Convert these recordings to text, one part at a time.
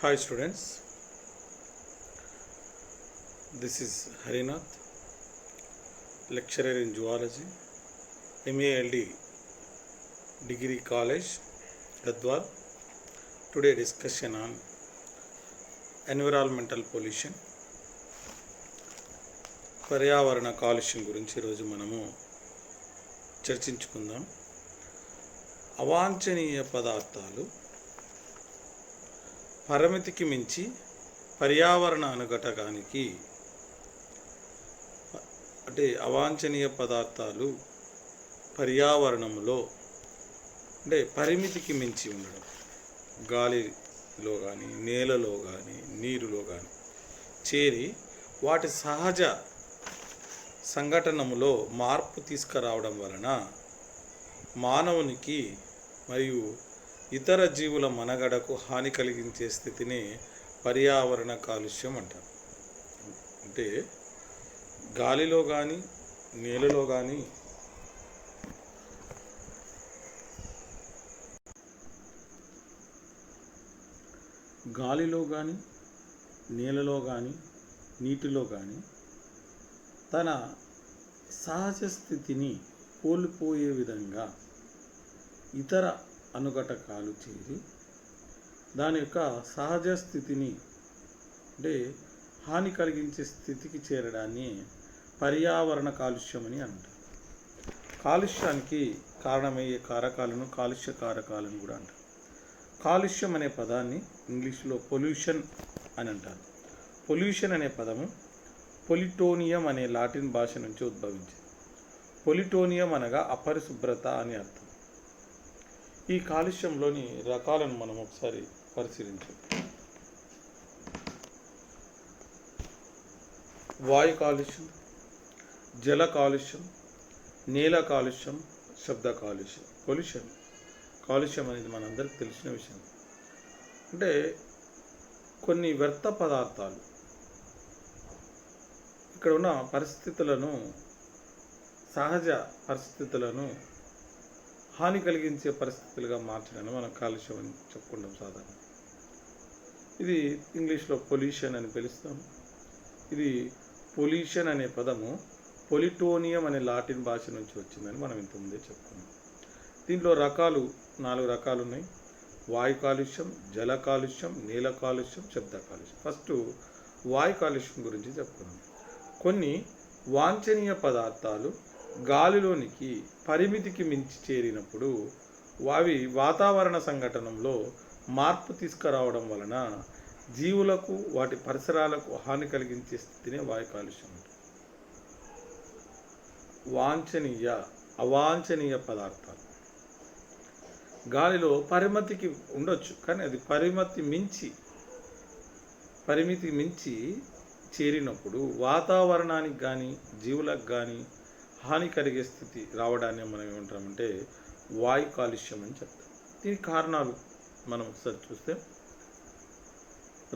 Hi students, this is Harinath, lecturer in zoology, MALD Degree College, Gadwal. Today discussion on environmental pollution, పర్యావరణ కాలుష్యం గురించి ఈరోజు మనము చర్చించుకుందాం. అవాంఛనీయ పదార్థాలు పరిమితికి మించి పర్యావరణ అనుఘటకానికి అంటే అవాంఛనీయ పదార్థాలు పర్యావరణంలో అంటే పరిమితికి మించి ఉండడం, గాలిలో కానీ నేలలో కానీ నీరులో కానీ చేరి వాటి సహజ సంఘటనములో మార్పు తీసుకురావడం వలన మానవునికి మరియు ఇతర జీవుల మనుగడకు హాని కలిగించే స్థితిని పర్యావరణ కాలుష్యం అంటారు. అంటే గాలిలో కానీ నేలలో కానీ నేలలో కానీ నీటిలో కానీ తన సహజ స్థితిని కోల్పోయే విధంగా ఇతర అనుఘటకాలు చేరి దాని యొక్క సహజ స్థితిని అంటే హాని కలిగించే స్థితికి చేరడాన్ని పర్యావరణ కాలుష్యం అని అంటారు. కాలుష్యానికి కారణమయ్యే కారకాలను కాలుష్య కారకాలను కూడా అంటారు. కాలుష్యం అనే పదాన్ని ఇంగ్లీష్లో పొల్యూషన్ అని అంటారు. పొల్యూషన్ అనే పదము పొలిటోనియం అనే లాటిన్ భాష నుంచి ఉద్భవించింది. పొలిటోనియం అనగా అపరిశుభ్రత అని అర్థం. ఈ కాలుష్యంలోని రకాలను మనం ఒకసారి పరిశీలించాం. వాయు కాలుష్యం, జల కాలుష్యం, నేల కాలుష్యం, శబ్ద కాలుష్యం. కాలుష్యం అనేది మనందరికి తెలిసిన విషయం. అంటే కొన్ని వ్యర్థ పదార్థాలు ఇక్కడ ఉన్న పరిస్థితులను, సహజ పరిస్థితులను హాని కలిగించే పరిస్థితులుగా మార్చడాన్ని మనం కాలుష్యం అని చెప్పుకుంటాం సాధారణ. ఇది ఇంగ్లీష్లో పొల్యూషన్ అని పిలుస్తాం. ఇది పొల్యూషన్ అనే పదము పొలిటోనియం అనే లాటిన్ భాష నుంచి వచ్చిందని మనం ఇంతకుముందే చెప్పుకున్నాం. దీంట్లో 4 రకాలు ఉన్నాయి. వాయు కాలుష్యం, జల కాలుష్యం, నేల కాలుష్యం, శబ్ద కాలుష్యం. ఫస్ట్ వాయు కాలుష్యం గురించి చెప్పుకున్నాం. కొన్ని వాంఛనీయ పదార్థాలు గాలిలోనికి పరిమితికి మించి చేరినప్పుడు అవి వాతావరణ సంఘటనలో మార్పు తీసుకురావడం వలన జీవులకు వాటి పరిసరాలకు హాని కలిగించే స్థితినే వాయు కాలుష్యం అంటారు. అవాంఛనీయ పదార్థాలు గాలిలో పరిమితికి ఉండొచ్చు, కానీ అది పరిమితి మించి చేరినప్పుడు వాతావరణానికి కానీ జీవులకు కానీ హాని కలిగే స్థితి రావడాన్ని మనం ఏమంటామంటే వాయు కాలుష్యం అని చెప్తాం. దీనికి కారణాలు మనం ఒకసారి చూస్తే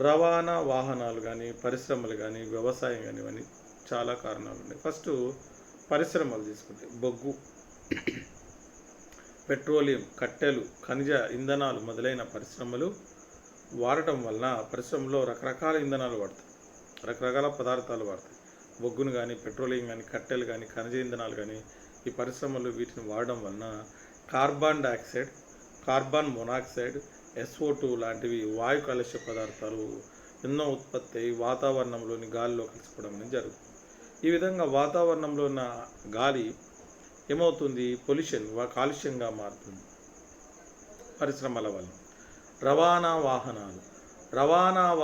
రవాణా వాహనాలు కానీ పరిశ్రమలు కానీ వ్యవసాయం కానీ ఇవన్నీ చాలా కారణాలు ఉన్నాయి. ఫస్ట్ పరిశ్రమలు తీసుకుంటే బొగ్గు, పెట్రోలియం, కట్టెలు, ఖనిజ ఇంధనాలు మొదలైన పరిశ్రమలు వాడటం వలన పరిశ్రమలో రకరకాల ఇంధనాలు వాడతాయి, రకరకాల పదార్థాలు వాడతాయి. బొగ్గును కానీ పెట్రోలియం కానీ కట్టెలు కానీ ఖనిజ ఇంధనాలు కానీ ఈ పరిశ్రమలు వీటిని వాడడం వలన carbon dioxide, carbon monoxide, SO2 లాంటివి వాయు కాలుష్య పదార్థాలు ఎన్నో ఉత్పత్తి అయి వాతావరణంలోని గాలిలో కలిసిపోవడం అనేది జరుగుతుంది. ఈ విధంగా వాతావరణంలో ఉన్న గాలి ఏమవుతుంది, కాలుష్యంగా మారుతుంది పరిశ్రమల వల్ల. రవాణా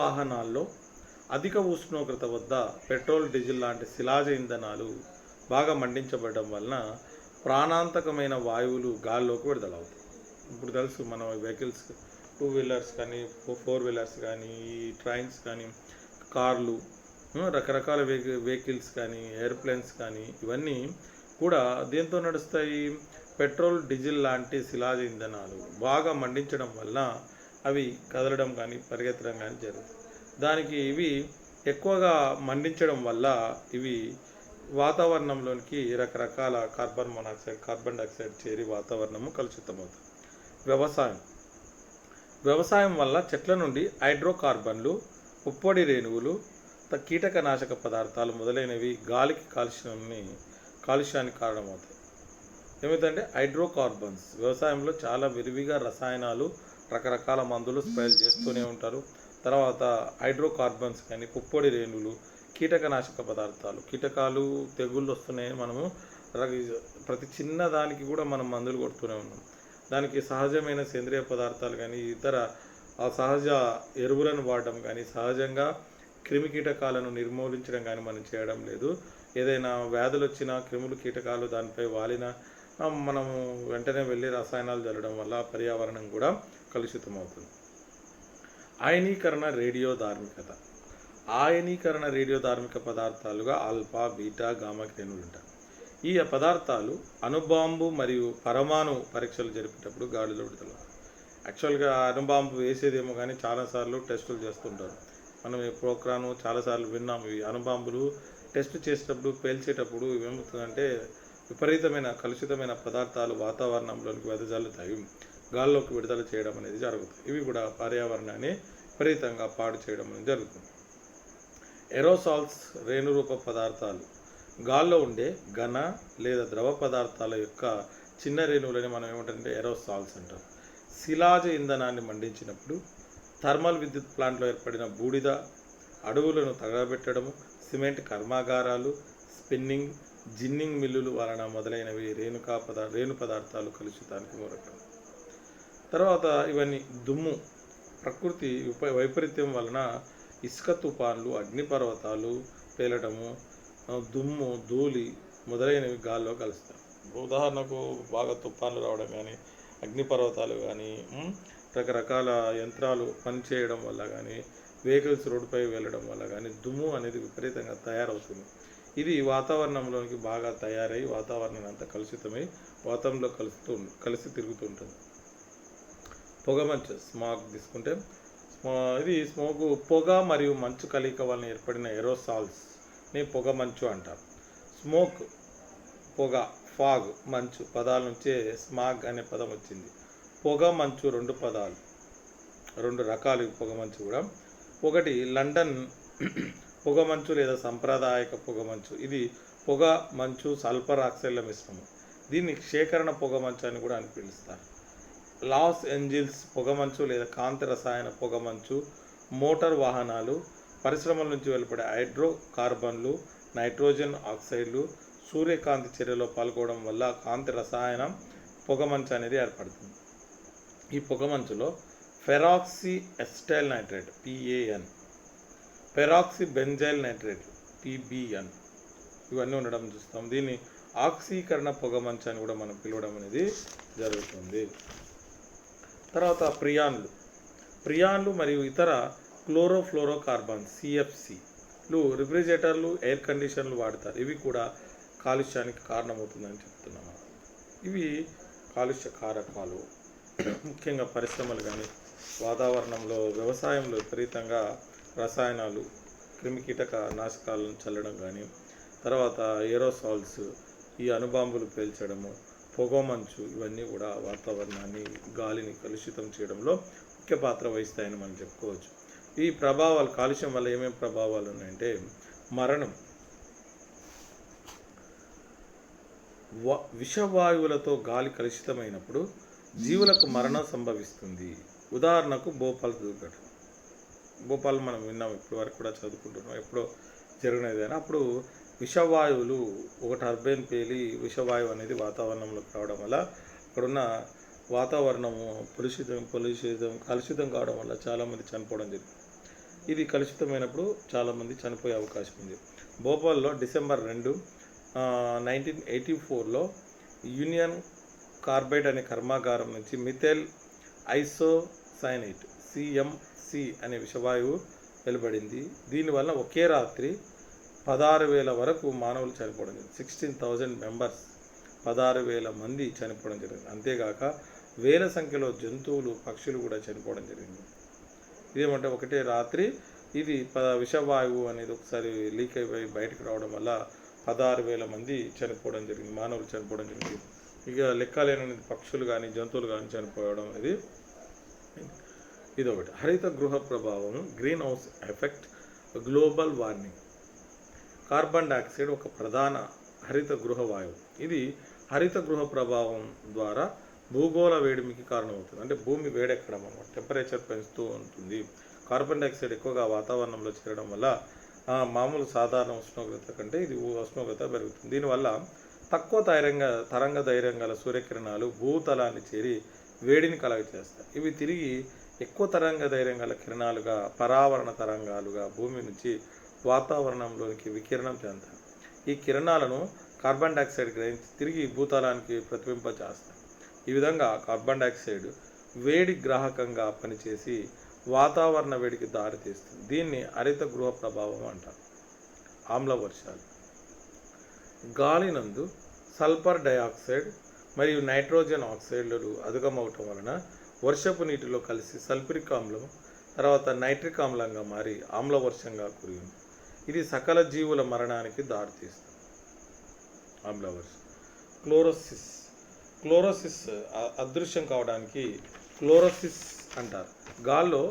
వాహనాల్లో అధిక ఉష్ణోగ్రత వద్ద పెట్రోల్, డీజిల్ లాంటి శిలాజ ఇంధనాలు బాగా మండించబడడం వలన ప్రాణాంతకమైన వాయువులు గాల్లోకి విడుదలవుతాయి. ఇప్పుడు తెలుసు మన వెహికల్స్, 2 వీలర్స్ కానీ 4 వీలర్స్ కానీ ట్రైన్స్ కానీ కార్లు, రకరకాల వెహికల్స్ కానీ ఏరోప్లేన్స్ కానీ ఇవన్నీ కూడా దేంతో నడుస్తాయి, పెట్రోల్, డీజిల్ లాంటి శిలాజ ఇంధనాలు బాగా మండించడం వల్ల అవి కదలడం కానీ పరిగెత్తడం కానీ జరుగుతుంది. దానికి ఇవి ఎక్కువగా మండించడం వల్ల ఇవి వాతావరణంలోనికి రకరకాల కార్బన్ మోనాక్సైడ్, కార్బన్ డైఆక్సైడ్ చేరి వాతావరణము కలుషితమవుతుంది. వ్యవసాయం వ్యవసాయం వల్ల చెట్ల నుండి హైడ్రోకార్బన్లు, పుప్పొడి రేణువులు, కీటకనాశక పదార్థాలు మొదలైనవి గాలికి కాలుష్యానికి కారణమవుతాయి. ఏమిటంటే హైడ్రోకార్బన్స్ వ్యవసాయంలో చాలా విరివిగా రసాయనాలు, రకరకాల మందులు స్ప్రే చేస్తూనే ఉంటారు. తర్వాత హైడ్రోకార్బన్స్ కానీ పుప్పొడి రేణువులు, కీటకనాశక పదార్థాలు, కీటకాలు తెగుళ్ళు వస్తున్నాయి. మనము ప్రతి చిన్న దానికి కూడా మనం మందులు కొడుతూనే ఉన్నాం. దానికి సహజమైన సేంద్రియ పదార్థాలు కానీ ఇతర సహజ ఎరువులను వాడడం కానీ సహజంగా క్రిమికీటకాలను నిర్మూలించడం కానీ మనం చేయడం లేదు. ఏదైనా వ్యాధులు వచ్చినా క్రిములు కీటకాలు దానిపై వాలినా మనము వెంటనే వెళ్ళి రసాయనాలు చల్లడం వల్ల పర్యావరణం కూడా కలుషితమవుతుంది. ఆయనీకరణ రేడియో ధార్మిక పదార్థాలుగా ఆల్ఫా, బీటా, గామా రేణువులు ఉంటాయి. ఈ పదార్థాలు అణుబాంబు మరియు పరమాణు పరీక్షలు జరిపేటప్పుడు గాలిలో విడుదల. యాక్చువల్గా అణుబాంబు వేసేదేమో కానీ చాలాసార్లు టెస్టులు చేస్తుంటారు. మనం ఈ ప్రోగ్రాము చాలాసార్లు విన్నాము. ఈ అణుబాంబులు టెస్ట్ చేసేటప్పుడు పేల్చేటప్పుడు ఏమవుతుందంటే విపరీతమైన కలుషితమైన పదార్థాలు వాతావరణంలోనికి వెదజల్లుతాయి, గాల్లోకి విడుదల చేయడం అనేది జరుగుతుంది. ఇవి కూడా పర్యావరణాన్ని విపరీతంగా పాడు చేయడం అనేది జరుగుతుంది. ఎరోసాల్స్ రేణురూప పదార్థాలు గాల్లో ఉండే ఘన లేదా ద్రవ పదార్థాల యొక్క చిన్న రేణువులని మనం ఏమంటే ఎరోసాల్స్ అంటాం. శిలాజ ఇంధనాన్ని మండించినప్పుడు, థర్మల్ విద్యుత్ ప్లాంట్లో ఏర్పడిన బూడిద, అడవులను తగలబెట్టడము, సిమెంట్ కర్మాగారాలు, స్పిన్నింగ్, జిన్నింగ్ మిల్లులు వలన మొదలైనవి రేణు పదార్థాలు కలుషితానికి మూలకం. తర్వాత ఇవన్నీ దుమ్ము, ప్రకృతి వైపరీత్యం వలన ఇసుక తుఫాన్లు, అగ్నిపర్వతాలు పేలడము, దుమ్ము, ధూళి మొదలైనవి గాల్లో కలుస్తాయి. ఉదాహరణకు బాగా తుఫాన్లు రావడం కానీ, అగ్నిపర్వతాలు కానీ, రకరకాల యంత్రాలు పనిచేయడం వల్ల కానీ, వెహికల్స్ రోడ్డుపై వెళ్ళడం వల్ల కానీ దుమ్ము అనేది విపరీతంగా తయారవుతుంది. ఇది వాతావరణంలోనికి బాగా తయారై వాతావరణం అంతా కలుషితమై వాతావరణంలో కలిసి తిరుగుతుంటుంది. పొగమంచు, స్మాగ్ తీసుకుంటే ఇది స్మోగు, పొగ మరియు మంచు కలయిక వలన ఏర్పడిన ఎరోసాల్స్ని పొగమంచు అంటారు. స్మోక్, పొగ, ఫాగ్, మంచు పదాల నుంచే స్మాగ్ అనే పదం వచ్చింది. పొగ, మంచు రెండు రకాలు పొగమంచు కూడా. ఒకటి లండన్ పొగమంచు లేదా సాంప్రదాయక పొగమంచు. ఇది పొగ, మంచు, సల్ఫర్ ఆక్సైడ్ల మిశ్రమం. దీన్ని క్షేకరణ పొగమంచు అని కూడా అని పిలుస్తారు. లాస్ ఏంజిల్స్ పొగమంచు లేదా కాంతి రసాయన పొగమంచు మోటార్ వాహనాలు, పరిశ్రమల నుంచి వెలువడే హైడ్రోకార్బన్లు, నైట్రోజన్ ఆక్సైడ్లు, సూర్యకాంతి చర్యలో పాల్గొనడం వల్ల కాంతి రసాయన పొగమంచు అనేది ఏర్పడుతుంది. ఈ పొగమంచులో peroxy acetyl nitrate PAN, peroxy benzyl nitrate PBN ఇవన్నీ ఉండడం చూస్తాం. దీన్ని ఆక్సీకరణ పొగమంచు అని కూడా మనం పిలవడం అనేది జరుగుతుంది. తర్వాత ప్రియాన్లు మరియు ఇతర క్లోరోఫ్లోరోకార్బన్స్ CFCలు రిఫ్రిజిరేటర్లు, ఎయిర్ కండిషన్లు వాడతారు. ఇవి కూడా కాలుష్యానికి కారణమవుతుందని చెప్తున్నాము. ఇవి కాలుష్య కారకాలు. ముఖ్యంగా పరిశ్రమలు కానీ వాతావరణంలో వ్యవసాయంలో విపరీతంగా రసాయనాలు, క్రిమికీటక నాశకాలను చల్లడం కానీ, తర్వాత ఏరోసాల్స్, ఈ అణుబాంబులు పేల్చడము, పొగమంచు ఇవన్నీ కూడా వాతావరణాన్ని, గాలిని కలుషితం చేయడంలో ముఖ్య పాత్ర వహిస్తాయని మనం చెప్పుకోవచ్చు. ఈ ప్రభావాలు, కాలుష్యం వల్ల ఏమేమి ప్రభావాలు ఉన్నాయంటే మరణం, విషవాయువులతో గాలి కలుషితమైనప్పుడు జీవులకు మరణం సంభవిస్తుంది. ఉదాహరణకు భోపాల్ దుర్ఘటన. భోపాల్ మనం విన్నాం, ఇప్పటి వరకు కూడా చదువుకుంటున్నాం, ఎప్పుడో జరిగినది అని. అప్పుడు విషవాయువులు, ఒక టర్బైన్ పేలి విషవాయువు అనేది వాతావరణంలోకి రావడం వల్ల అక్కడున్న వాతావరణము కలుషితం కావడం వల్ల చాలామంది చనిపోవడం జరిగింది. ఇది కలుషితమైనప్పుడు చాలామంది చనిపోయే అవకాశం ఉంది. భోపాల్లో డిసెంబర్ 2, 1984లో యూనియన్ కార్బైడ్ అనే కర్మాగారం నుంచి మిథైల్ ఐసోసైనేట్ CMC అనే విషవాయువు వెలువడింది. దీనివల్ల ఒకే రాత్రి 16,000 వరకు మానవులు చనిపోవడం జరిగింది. 16,000 మెంబర్స్, 16,000 మంది చనిపోవడం జరిగింది. అంతేగాక వేల సంఖ్యలో జంతువులు, పక్షులు కూడా చనిపోవడం జరిగింది. ఇదేమంటే ఒకటే రాత్రి ఇది విషవాయువు అనేది ఒకసారి లీక్ అయిపోయి బయటకు రావడం వల్ల 16,000 మంది చనిపోవడం జరిగింది, మానవులు చనిపోవడం జరిగింది. ఇక లెక్కలేని పక్షులు కానీ జంతువులు కానీ చనిపోవడం అనేది. ఇదొకటి. హరిత గృహ ప్రభావం, green house effect, global warming. Carbon dioxide ఒక ప్రధాన హరిత గృహ వాయువు. ఇది హరిత గృహ ప్రభావం ద్వారా భూగోళ వేడిమికి కారణమవుతుంది. అంటే భూమి వేడెక్కడం అన్నమాట, టెంపరేచర్ పెంచుతూ ఉంటుంది. కార్బన్ డయాక్సైడ్ ఎక్కువగా వాతావరణంలో చేరడం వల్ల మామూలు సాధారణ ఉష్ణోగ్రత కంటే ఇది ఉష్ణోగ్రత పెరుగుతుంది. దీనివల్ల తక్కువ తరంగ గల సూర్యకిరణాలు భూతలాన్ని చేరి వేడిని కలుగజేస్తాయి. ఇవి తిరిగి ఎక్కువ తరంగ గల కిరణాలుగా పరావరణ తరంగాలుగా భూమి నుంచి వాతావరణంలోనికి వికిరణం చెందుతాయి. ఈ కిరణాలను కార్బన్ డయాక్సైడ్ గ్రహించి తిరిగి భూతలానికి ప్రతిబింబచేస్తాయి. ఈ విధంగా కార్బన్ డయాక్సైడ్ వేడి గ్రాహకంగా పనిచేసి వాతావరణ వేడికి దారితీస్తుంది. దీన్ని హరిత గృహ ప్రభావం అంటారు. ఆమ్ల వర్షాలు. గాలి నందు సల్ఫర్ డయాక్సైడ్ మరియు నైట్రోజన్ ఆక్సైడ్లు అధికమవటం వలన వర్షపు నీటిలో కలిసి సల్ఫ్యూరిక్ ఆమ్లం తర్వాత నైట్రిక్ ఆమ్లంగా మారి ఆమ్ల వర్షంగా కురిగింది. ఇది సకల జీవుల మరణానికి దారితీస్తుంది. ఆమ్ల వర్షం. క్లోరోసిస్ అదృశ్యం కావడానికి క్లోరోసిస్ అంటారు. గాల్లో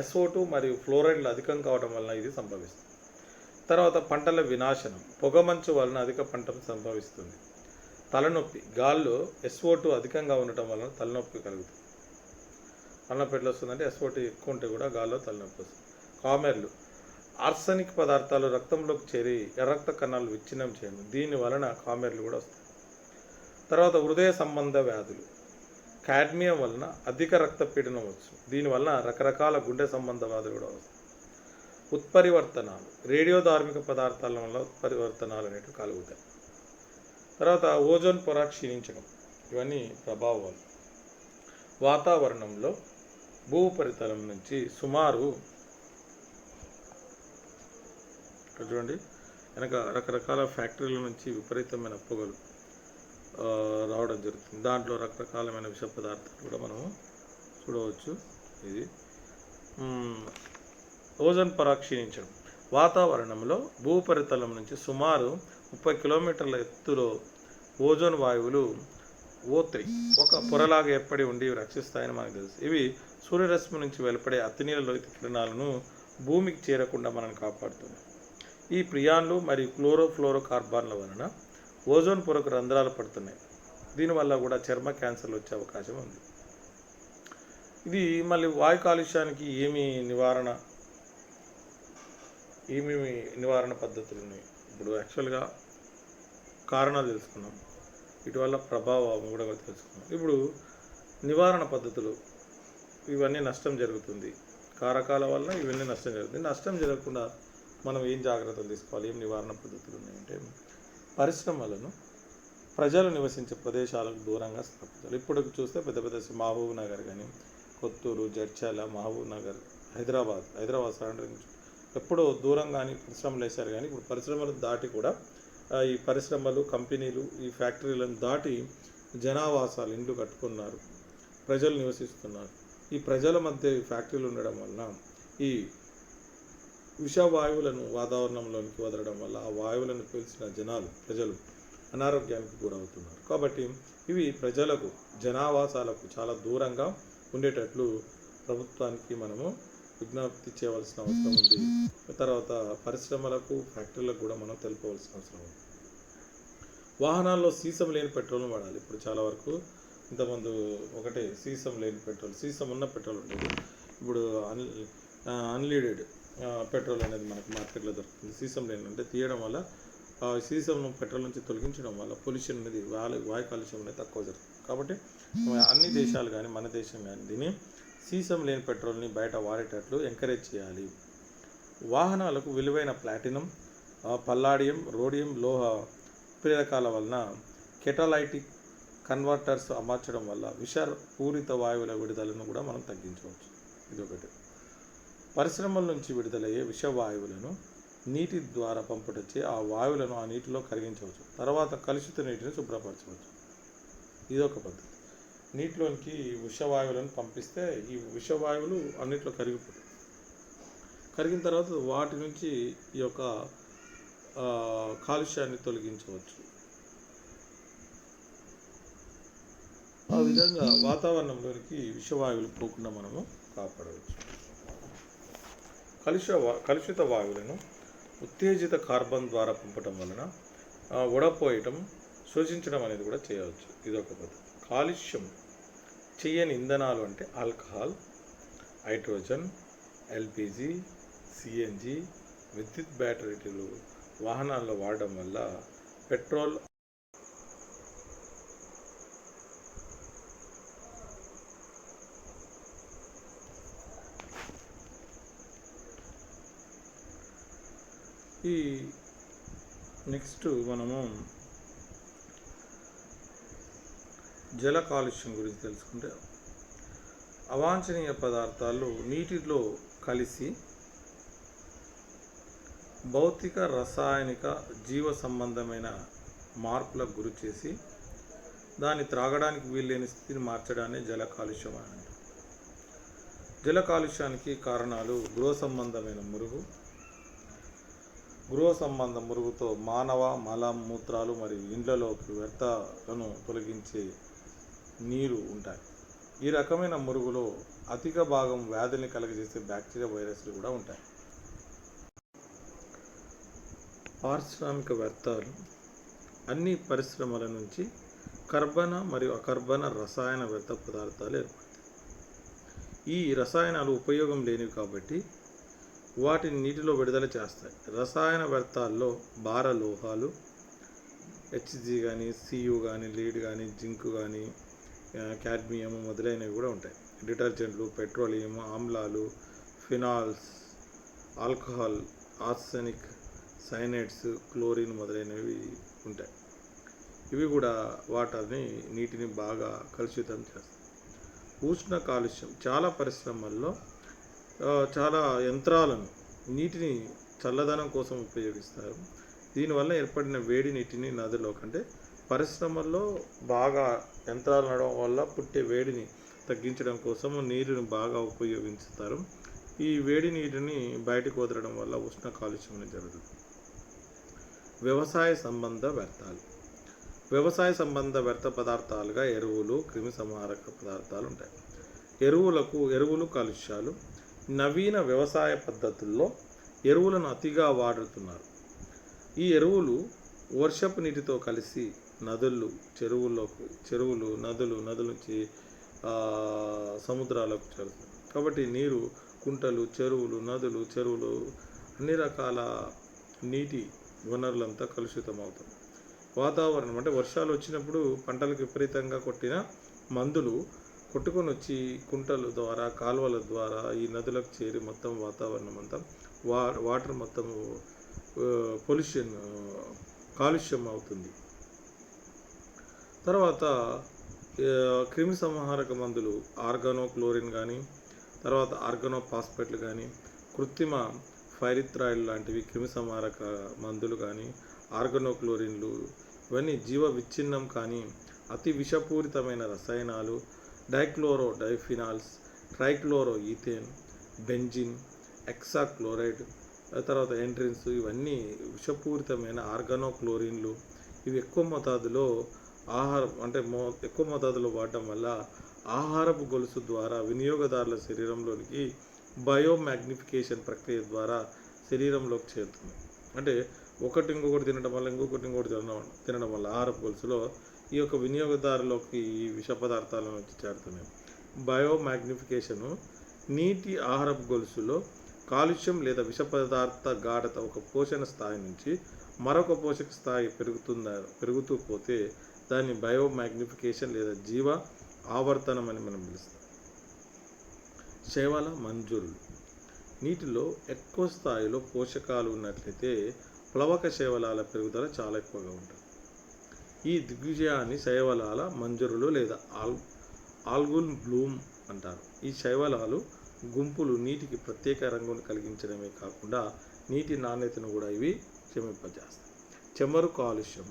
SO2 మరియు ఫ్లోరైడ్లు అధికం కావడం వలన ఇది సంభవిస్తుంది. తర్వాత పంటల వినాశనం. పొగమంచు వలన అధిక పంట సంభవిస్తుంది. తలనొప్పి. గాల్లో SO2 అధికంగా ఉండటం వలన తలనొప్పి కలుగుతుంది. తలనొప్పి ఎట్లా వస్తుందంటే SO2 ఎక్కువ ఉంటే కూడా గాల్లో తలనొప్పి వస్తుంది. కామెర్లు. ఆర్సనిక్ పదార్థాలు రక్తంలోకి చేరి ఎర్రక్త కణాలు విచ్ఛిన్నం చేయడం, దీని వలన కామెర్లు కూడా వస్తాయి. తర్వాత హృదయ సంబంధ వ్యాధులు. కాడ్మియం వలన అధిక రక్తపీడనం వచ్చు, దీనివలన రకరకాల గుండె సంబంధ వ్యాధులు కూడా వస్తాయి. ఉత్పరివర్తనాలు. రేడియో ధార్మిక పదార్థాల వల్ల ఉత్పరివర్తనాలు అనేవి కలుగుతాయి. తర్వాత ఓజోన్ పొర క్షీణించడం. ఇవన్నీ ప్రభావాలు. వాతావరణంలో భూపరితలం నుంచి సుమారు చూడండి వెనక రకరకాల ఫ్యాక్టరీల నుంచి విపరీతమైన పొగలు రావడం జరుగుతుంది. దాంట్లో రకరకాలమైన విష పదార్థాలు కూడా మనము చూడవచ్చు. ఇది ఓజోన్ పొర క్షీణించడం. వాతావరణంలో భూపరితలం నుంచి సుమారు 30 కిలోమీటర్ల ఎత్తులో ఓజోన్ వాయువులు O3 ఒక పొరలాగా ఏర్పడి ఉండి రక్షిస్తాయని మనకు తెలుసు. ఇవి సూర్యరశ్మి నుంచి వెలువడే అతినీల లోహిత కిరణాలను భూమికి చేరకుండా మనల్ని కాపాడుతుంది. ఈ ప్రియాన్లు మరియు క్లోరోఫ్లోరో కార్బన్ల వలన ఓజోన్ పొరకు రంధ్రాలు పడుతున్నాయి. దీనివల్ల కూడా చర్మ క్యాన్సర్లు వచ్చే అవకాశం ఉంది. ఇది మళ్ళీ వాయు కాలుష్యానికి ఏమేమి నివారణ పద్ధతులు ఉన్నాయి. ఇప్పుడు యాక్చువల్గా కారణాలు తెలుసుకున్నాం, ఇటువల్ల ప్రభావం కూడా తెలుసుకున్నాం. ఇప్పుడు నివారణ పద్ధతులు. ఇవన్నీ నష్టం జరుగుతుంది, కారకాల వల్ల ఇవన్నీ నష్టం జరుగుతుంది. నష్టం జరగకుండా మనం ఏం జాగ్రత్తలు తీసుకోవాలి, ఏం నివారణ పద్ధతులు ఉన్నాయంటే పరిశ్రమలను ప్రజలు నివసించే ప్రదేశాలకు దూరంగా స్థాపించాలి. ఇప్పుడు చూస్తే పెద్ద పెద్ద మహబూబ్ నగర్ కానీ, కొత్తూరు, జడ్చర్ల, మహబూబ్ నగర్, హైదరాబాద్ సరౌండింగ్ ఎప్పుడో దూరంగానే పరిశ్రమలు వేశారు. కానీ ఇప్పుడు పరిశ్రమలు దాటి కూడా ఈ పరిశ్రమలు, కంపెనీలు, ఈ ఫ్యాక్టరీలను దాటి జనావాసాలు, ఇండ్లు కట్టుకున్నారు, ప్రజలు నివసిస్తున్నారు. ఈ ప్రజల మధ్య ఫ్యాక్టరీలు ఉండడం వలన ఈ విషవాయువులను వాతావరణంలోనికి వదలడం వల్ల ఆ వాయువులను పీల్చిన ప్రజలు అనారోగ్యానికి గురవుతున్నారు. కాబట్టి ఇవి ప్రజలకు, జనావాసాలకు చాలా దూరంగా ఉండేటట్లు ప్రభుత్వానికి మనము విజ్ఞప్తి చేయవలసిన అవసరం ఉంది. తర్వాత పరిశ్రమలకు, ఫ్యాక్టరీలకు కూడా మనం తెలుపవలసిన అవసరం ఉంది. వాహనాల్లో సీసం లేని పెట్రోల్ను వాడాలి. ఇప్పుడు చాలా వరకు ఇంతకుముందు ఒకటే సీసం లేని పెట్రోల్, సీసం ఉన్న పెట్రోల్ ఉండేది. ఇప్పుడు అన్లీడెడ్ పెట్రోల్ అనేది మనకు మార్కెట్లో దొరుకుతుంది. సీసం లేని అంటే తీయడం వల్ల సీసంను పెట్రోల్ నుంచి తొలగించడం వల్ల పొల్యూషన్ అనేది, వాయు కాలుష్యం అనేది తక్కువ జరుగుతుంది. కాబట్టి అన్ని దేశాలు కానీ మన దేశం కానీ దీన్ని సీసం లేని పెట్రోల్ని బయట వాడేటట్లు ఎంకరేజ్ చేయాలి. వాహనాలకు విలువైన ప్లాటినం, పల్లాడియం, రోడియం లోహ ప్రేరకాల వలన కెటలైటిక్ కన్వర్టర్స్ అమర్చడం వల్ల విషపూరిత వాయువుల విడుదలను కూడా మనం తగ్గించవచ్చు. ఇదొకటి. పరిశ్రమల నుంచి విడుదలయ్యే విషవాయువులను నీటి ద్వారా పంపుటొచ్చి ఆ వాయువులను ఆ నీటిలో కరిగించవచ్చు. తర్వాత కలుషిత నీటిని శుభ్రపరచవచ్చు. ఇదొక పద్ధతి. నీటిలోనికి విషవాయువులను పంపిస్తే ఈ విషవాయువులు అన్నిట్లో కరిగిపోతాయి. కరిగిన తర్వాత వాటి నుంచి ఈ యొక్క కాలుష్యాన్ని తొలగించవచ్చు. ఆ విధంగా వాతావరణంలోనికి విషవాయువులు పోకుండా మనము కాపాడవచ్చు. కలుషిత వాయువులను ఉత్తేజిత కార్బన్ ద్వారా పంపటం వలన వడపోయటం, శోషించడం అనేది కూడా చేయవచ్చు. ఇదొక పద్ధతి. కాలుష్యం చేయని ఇంధనాలు అంటే ఆల్కహాల్, హైడ్రోజన్, ఎల్పిజి, సిఎన్జి, విద్యుత్ బ్యాటరీలు వాహనాల్లో వాడడం వల్ల పెట్రోల్ నెక్స్ట్ మనము జల కాలుష్యం గురించి తెలుసుకుంటే, అవాంఛనీయ పదార్థాలు నీటిలో కలిసి భౌతిక, రసాయనిక, జీవ సంబంధమైన మార్పులకు గురి చేసి దాన్ని త్రాగడానికి వీల్లేని స్థితిని మార్చడాన్ని జల కాలుష్యం అని అంటారు. జల కాలుష్యానికి కారణాలు గృహ సంబంధమైన మురుగు, గృహ సంబంధ మురుగుతో మానవ మల మూత్రాలు మరియు ఇండ్లలోకి వ్యర్థాలను తొలగించే నీరు ఉంటాయి. ఈ రకమైన మురుగులో అధిక భాగం వ్యాధుల్ని కలుగజేసే బ్యాక్టీరియా, వైరస్లు కూడా ఉంటాయి. పారిశ్రామిక వ్యర్థాలు అన్ని పరిశ్రమల నుంచి కర్బన మరియు అకర్బన రసాయన వ్యర్థ పదార్థాలు ఏర్పడతాయి. ఈ రసాయనాలు ఉపయోగం లేనివి కాబట్టి వాటిని నీటిలో విడుదల చేస్తాయి. రసాయన వ్యర్థాల్లో భార లోహాలు, హెచ్జి కానీ, సియు కానీ, లీడ్ కానీ, జింక్ కానీ, క్యాడ్మియం మొదలైనవి కూడా ఉంటాయి. డిటర్జెంట్లు, పెట్రోలియం, ఆమ్లాలు, phenols, alcohol, arsenic, cyanides, chlorine మొదలైనవి ఉంటాయి. ఇవి కూడా వాటిని నీటిని బాగా కలుషితం చేస్తాయి. ఉష్ణ కాలుష్యం చాలా పరిశ్రమల్లో చాలా యంత్రాలను నీటిని చల్లదనం కోసం ఉపయోగిస్తారు. దీనివల్ల ఏర్పడిన వేడి నీటిని నదిలో కంటే పరిశ్రమల్లో బాగా యంత్రాలు నడవడం వల్ల పుట్టే వేడిని తగ్గించడం కోసం నీరుని బాగా ఉపయోగిస్తారు. ఈ వేడి నీటిని బయటకు వదలడం వల్ల ఉష్ణ కాలుష్యం అనేది జరుగుతుంది. వ్యవసాయ సంబంధ వ్యర్థాలు. వ్యవసాయ సంబంధ వ్యర్థ పదార్థాలుగా ఎరువులు, క్రిమి సంహారక పదార్థాలు ఉంటాయి. ఎరువులు కాలుష్యాలు. నవీన వ్యవసాయ పద్ధతుల్లో ఎరువులను అతిగా వాడుతున్నారు. ఈ ఎరువులు వర్షపు నీటితో కలిసి చెరువులు, నదుల నుంచి సముద్రాలకు చేరుతుంది. కాబట్టి నీరు, కుంటలు, చెరువులు అన్ని రకాల నీటి వనరులంతా కలుషితమవుతుంది. వాతావరణం అంటే వర్షాలు వచ్చినప్పుడు పంటలకు విపరీతంగా కొట్టిన మందులు కొట్టుకొని వచ్చి కుంటల ద్వారా, కాలువల ద్వారా ఈ నదులకు చేరి మొత్తం వాతావరణం అంతా వాటర్ మొత్తం కాలుష్యం అవుతుంది. తర్వాత క్రిమి సంహారక మందులు ఆర్గానో క్లోరిన్ కానీ, తర్వాత ఆర్గానో ఫాస్ఫేట్లు కానీ, కృత్రిమ ఫైరిథ్రాయిడ్ లాంటివి క్రిమి సంహారక మందులు కానీ, ఆర్గానో క్లోరిన్లు ఇవన్నీ జీవ విచ్ఛిన్నం కానీ అతి విషపూరితమైన రసాయనాలు. డైక్లోరో డైఫినాల్స్, ట్రైక్లోరో ఈథేన్, బెంజిన్, ఎక్సాక్లోరైడ్, తర్వాత ఎంట్రిన్స్ ఇవన్నీ విషపూరితమైన ఆర్గానో క్లోరిన్లు. ఇవి ఎక్కువ మోతాదులో వాడటం వల్ల ఆహారపు గొలుసు ద్వారా వినియోగదారుల శరీరంలోనికి బయోమాగ్నిఫికేషన్ ప్రక్రియ ద్వారా శరీరంలోకి చేరుతుంది. అంటే ఇంకొకటి తినడం వల్ల ఆహారపు గొలుసులో ఈ యొక్క వినియోగదారులోకి ఈ విష పదార్థాలను వచ్చి చేరుతున్నాయి. బయోమాగ్నిఫికేషను నీటి ఆహారపు గొలుసులో కాలుష్యం లేదా విష పదార్థ గాఢత ఒక పోషణ స్థాయి నుంచి మరొక పోషక స్థాయి పెరుగుతూ పోతే దాన్ని బయోమాగ్నిఫికేషన్ లేదా జీవ ఆవర్తనం అని మనం పిలుస్తాం. శైవాల మంజూరులు. నీటిలో ఎక్కువ స్థాయిలో పోషకాలు ఉన్నట్లయితే ప్లవక శైవలాల పెరుగుదల చాలా ఎక్కువగా ఉంటుంది. ఈ దిగ్విజయాన్ని శైవలాల మంజరులు లేదా ఆల్గుల్ బ్లూమ్ అంటారు. ఈ శైవలాలు గుంపులు నీటికి ప్రత్యేక రంగును కలిగించడమే కాకుండా నీటి నాణ్యతను కూడా ఇవి క్షమింపజేస్తాయి. చమురు కాలుష్యం.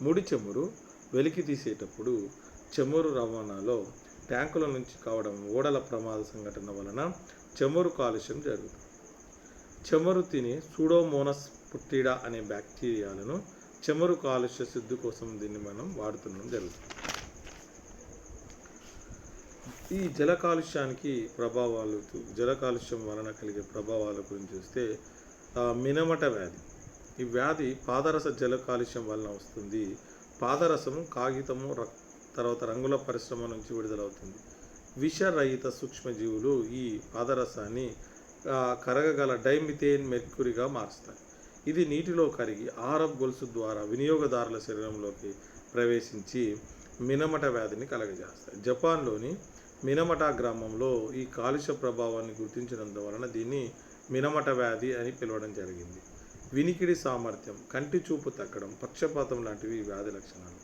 ముడి చమురు వెలికి తీసేటప్పుడు చమురు రవాణాలో ట్యాంకుల నుంచి కావడం ఓడల ప్రమాద సంఘటన వలన చమురు కాలుష్యం జరుగుతుంది. చమురు తినే సూడోమోనస్ పుట్టిడా అనే బ్యాక్టీరియాలను చమురు కాలుష్య శుద్ధి కోసం దీన్ని మనం వాడుతుండడం జరుగుతుంది. ఈ జల కాలుష్యానికి ప్రభావాలు జల కాలుష్యం వలన కలిగే ప్రభావాల గురించి చూస్తే మినమట వ్యాధి. ఈ వ్యాధి పాదరస జల కాలుష్యం వలన వస్తుంది. పాదరసము కాగితము తర్వాత రంగుల పరిశ్రమ నుంచి విడుదలవుతుంది. విషరహిత సూక్ష్మజీవులు ఈ పాదరసాన్ని కరగగల డైమిథేన్ మెర్క్యూరీగా మారుస్తాయి. ఇది నీటిలో కరిగి ఆహారపు గొలుసు ద్వారా వినియోగదారుల శరీరంలోకి ప్రవేశించి మినమట వ్యాధిని కలగజేస్తాయి. జపాన్లోని మినమట గ్రామంలో ఈ కాలుష్య ప్రభావాన్ని గుర్తించినందువలన దీన్ని మినమట వ్యాధి అని పిలవడం జరిగింది. వినికిడి సామర్థ్యం, కంటి చూపు తగ్గడం, పక్షపాతం లాంటివి ఈ వ్యాధి లక్షణాలు.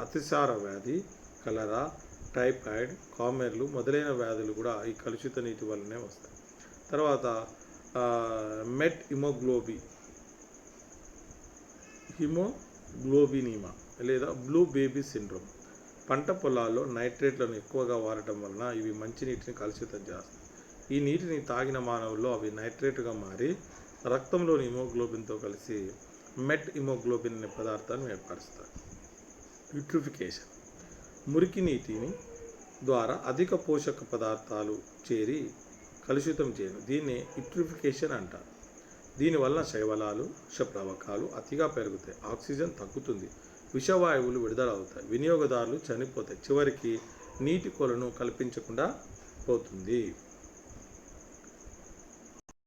అతిసార వ్యాధి, కలరా, టైఫాయిడ్, కామెర్లు మొదలైన వ్యాధులు కూడా ఈ కలుషిత నీటి వల్లనే వస్తాయి. తర్వాత మెట్ హిమోగ్లోబినిమా లేదా బ్లూ బేబీ సిండ్రోమ్. పంట పొలాల్లో నైట్రేట్లను ఎక్కువగా వాడటం వలన ఇవి మంచినీటిని కలుషితం చేస్తాయి. ఈ నీటిని తాగిన మానవుల్లో అవి నైట్రేట్గా మారి రక్తంలోని హిమోగ్లోబిన్తో కలిసి మెట్ హిమోగ్లోబిన్ అనే పదార్థాన్ని ఏర్పరుస్తాయి. యూట్రిఫికేషన్, మురికి నీటిని ద్వారా అధిక పోషక పదార్థాలు చేరి కలుషితం చేయను. దీన్ని యూట్రిఫికేషన్ అంటారు. దీనివల్ల శైవలాలు, విషప్లవకాలు అతిగా పెరుగుతాయి. ఆక్సిజన్ తగ్గుతుంది. విషవాయువులు విడుదలవుతాయి. వినియోగదారులు చనిపోతాయి. చివరికి నీటి కొలను కల్పించకుండా పోతుంది.